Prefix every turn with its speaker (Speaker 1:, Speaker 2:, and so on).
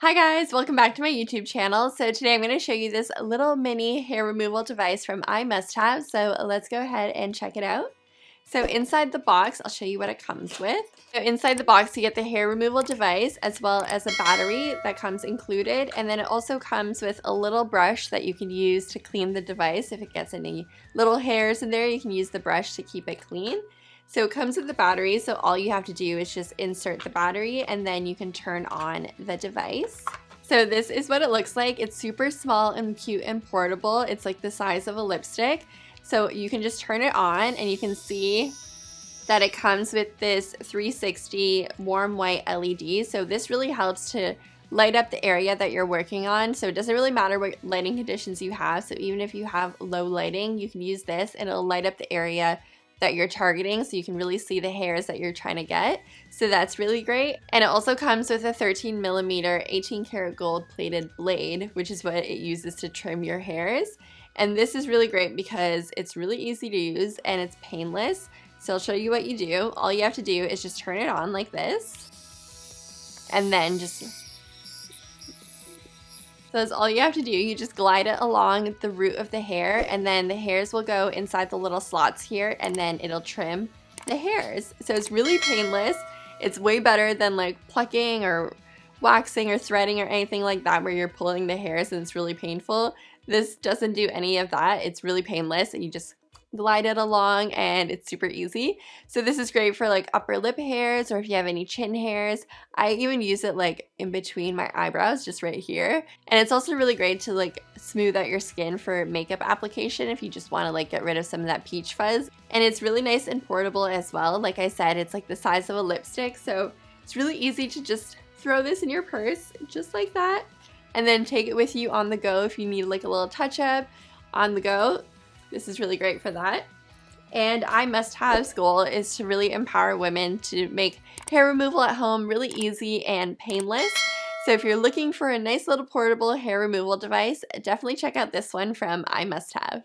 Speaker 1: Hi guys, welcome back to my YouTube channel. So today I'm going to show you this little mini hair removal device from iMusthav. So let's go ahead and check it out. So inside the box, I'll show you what it comes with. So inside the box, you get the hair removal device as well as a battery that comes included. And then it also comes with a little brush that you can use to clean the device. If it gets any little hairs in there, you can use the brush to keep it clean. So it comes with the battery, so all you have to do is just insert the battery and then you can turn on the device. So this is what it looks like. It's super small and cute and portable. It's like the size of a lipstick. So you can just turn it on and you can see that it comes with this 360 warm white LED. So this really helps to light up the area that you're working on. So it doesn't really matter what lighting conditions you have. So even if you have low lighting, you can use this and it'll light up the area that you're targeting, so you can really see the hairs that you're trying to get. So that's really great. And it also comes with a 13mm 18 karat gold plated blade, which is what it uses to trim your hairs. And this is really great because it's really easy to use and it's painless. So I'll show you what you do. All you have to do is just turn it on like this, and then so that's all you have to do. You just glide it along the root of the hair, and then the hairs will go inside the little slots here, and then it'll trim the hairs. So it's really painless. It's way better than like plucking or waxing or threading or anything like that where you're pulling the hairs and it's really painful. This doesn't do any of that. It's really painless and you just glide it along and it's super easy. So this is great for like upper lip hairs or if you have any chin hairs. I even use it like in between my eyebrows, just right here. And it's also really great to like smooth out your skin for makeup application if you just want to like get rid of some of that peach fuzz. And it's really nice and portable as well. Like I said, it's like the size of a lipstick, so it's really easy to just throw this in your purse just like that and then take it with you on the go if you need like a little touch up on the go. This is really great for that. And iMusthav's goal is to really empower women to make hair removal at home really easy and painless. So if you're looking for a nice little portable hair removal device, definitely check out this one from iMusthav.